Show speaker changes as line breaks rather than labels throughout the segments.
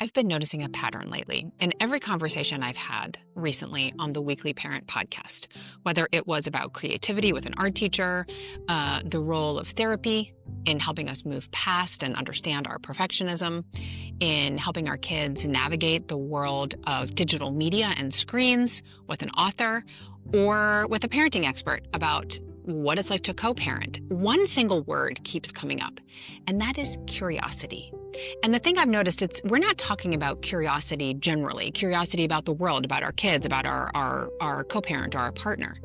I've been noticing a pattern lately in every conversation I've had recently on the Weekly Parent podcast, whether it was about creativity with an art teacher, the role of therapy in helping us move past and understand our perfectionism, in helping our kids navigate the world of digital media and screens with an author, or with a parenting expert about what it's like to co-parent. One single word keeps coming up, and that is curiosity. And the thing I've noticed, we're not talking about curiosity generally, curiosity about the world, about our kids, about our co-parent or our partner.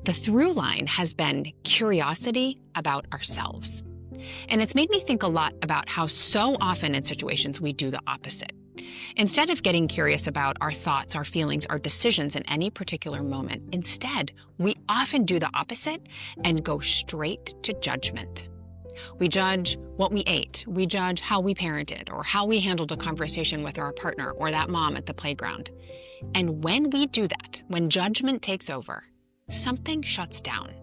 The through line has been curiosity about ourselves. And it's made me think a lot about how so often in situations we do the opposite. Instead of getting curious about our thoughts, our feelings, our decisions in any particular moment, instead, we often do the opposite and go straight to judgment. We judge what we ate, we judge how we parented, or how we handled a conversation with our partner or that mom at the playground. And when we do that, when judgment takes over, something shuts down.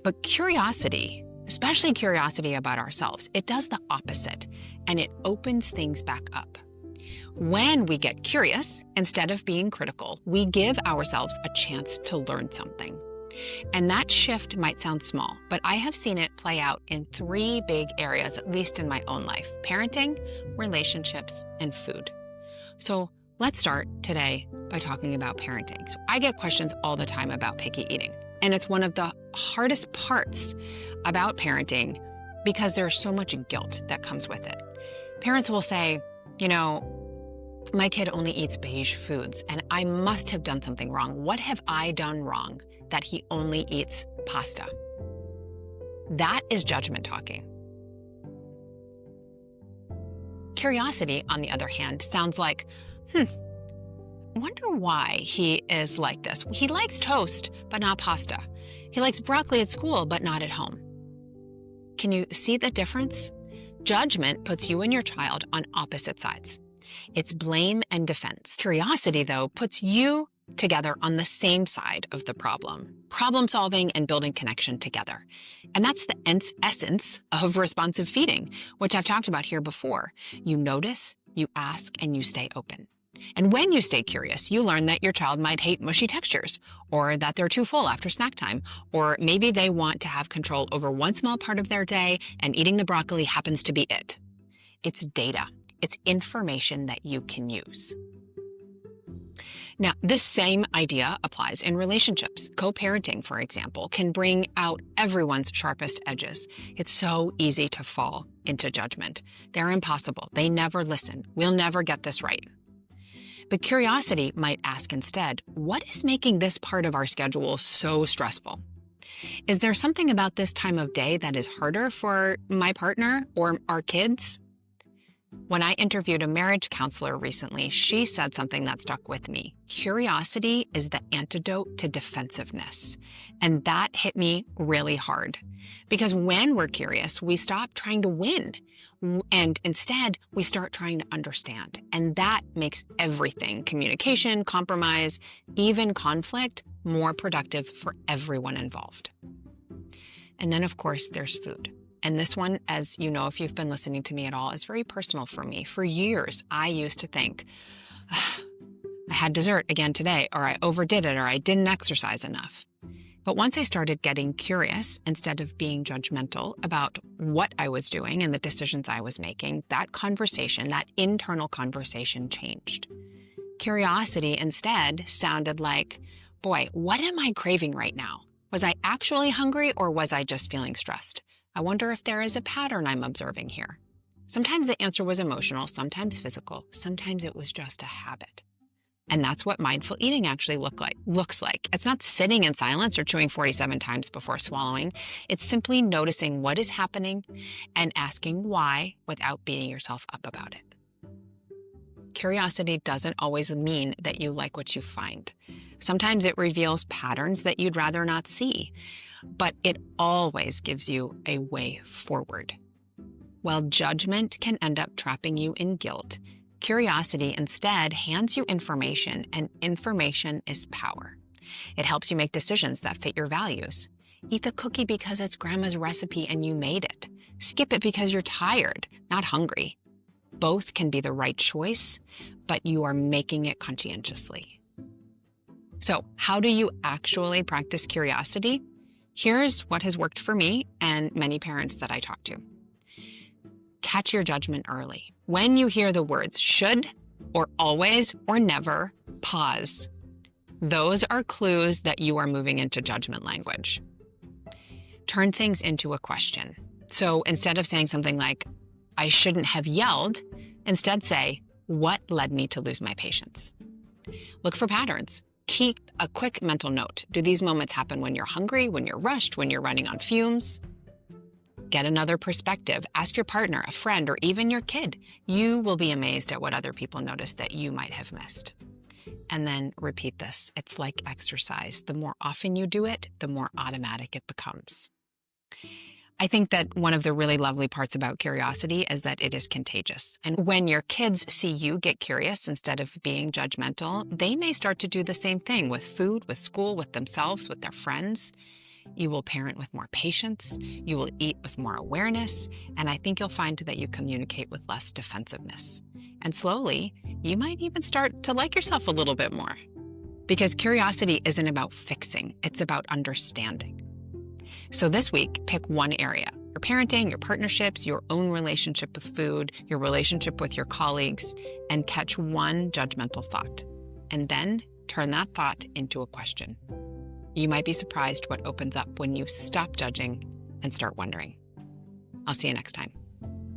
But curiosity, especially curiosity about ourselves, it does the opposite, and it opens things back up. When we get curious, instead of being critical, we give ourselves a chance to learn something. And that shift might sound small, but I have seen it play out in three big areas, at least in my own life: parenting, relationships, and food. So let's start today by talking about parenting. So I get questions all the time about picky eating, and it's one of the hardest parts about parenting because there's so much guilt that comes with it. Parents will say, my kid only eats beige foods, and I must have done something wrong. What have I done wrong that he only eats pasta? That is judgment talking. Curiosity, on the other hand, sounds like, I wonder why he is like this. He likes toast, but not pasta. He likes broccoli at school, but not at home. Can you see the difference? Judgment puts you and your child on opposite sides. It's blame and defense. Curiosity, though, puts you together on the same side of the problem solving and building connection together. And that's the essence of responsive feeding, which I've talked about here before. You notice, you ask, and you stay open. And when you stay curious, you learn that your child might hate mushy textures, or that they're too full after snack time, or maybe they want to have control over one small part of their day and eating the broccoli happens to be it. It's data. It's information that you can use. Now, this same idea applies in relationships. Co-parenting, for example, can bring out everyone's sharpest edges. It's so easy to fall into judgment. They're impossible. They never listen. We'll never get this right. But curiosity might ask instead, what is making this part of our schedule so stressful? Is there something about this time of day that is harder for my partner or our kids? When I interviewed a marriage counselor recently, she said something that stuck with me. Curiosity is the antidote to defensiveness. And that hit me really hard. Because when we're curious, we stop trying to win. And instead, we start trying to understand. And that makes everything, communication, compromise, even conflict, more productive for everyone involved. And then, of course, there's food. And this one, as you know, if you've been listening to me at all, is very personal for me. For years, I used to think, I had dessert again today, or I overdid it, or I didn't exercise enough. But once I started getting curious, instead of being judgmental about what I was doing and the decisions I was making, that conversation, that internal conversation changed. Curiosity instead sounded like, boy, what am I craving right now? Was I actually hungry, or was I just feeling stressed? I wonder if there is a pattern I'm observing here. Sometimes the answer was emotional, sometimes physical, sometimes it was just a habit. And that's what mindful eating actually looks like. It's not sitting in silence or chewing 47 times before swallowing. It's simply noticing what is happening and asking why without beating yourself up about it. Curiosity doesn't always mean that you like what you find. Sometimes it reveals patterns that you'd rather not see. But it always gives you a way forward. While judgment can end up trapping you in guilt, curiosity instead hands you information, and information is power. It helps you make decisions that fit your values. Eat the cookie because it's grandma's recipe and you made it. Skip it because you're tired, not hungry. Both can be the right choice, but you are making it conscientiously. So, how do you actually practice curiosity? Here's what has worked for me and many parents that I talk to. Catch your judgment early. When you hear the words should, or always, or never, pause. Those are clues that you are moving into judgment language. Turn things into a question. So instead of saying something like, I shouldn't have yelled, instead say, what led me to lose my patience? Look for patterns. Keep a quick mental note. Do these moments happen when you're hungry, when you're rushed, when you're running on fumes? Get another perspective. Ask your partner, a friend, or even your kid. You will be amazed at what other people notice that you might have missed. And then repeat this. It's like exercise. The more often you do it, the more automatic it becomes. I think that one of the really lovely parts about curiosity is that it is contagious. And when your kids see you get curious instead of being judgmental, they may start to do the same thing with food, with school, with themselves, with their friends. You will parent with more patience, you will eat with more awareness, and I think you'll find that you communicate with less defensiveness. And slowly, you might even start to like yourself a little bit more. Because curiosity isn't about fixing, it's about understanding. So this week, pick one area: your parenting, your partnerships, your own relationship with food, your relationship with your colleagues, and catch one judgmental thought. And then turn that thought into a question. You might be surprised what opens up when you stop judging and start wondering. I'll see you next time.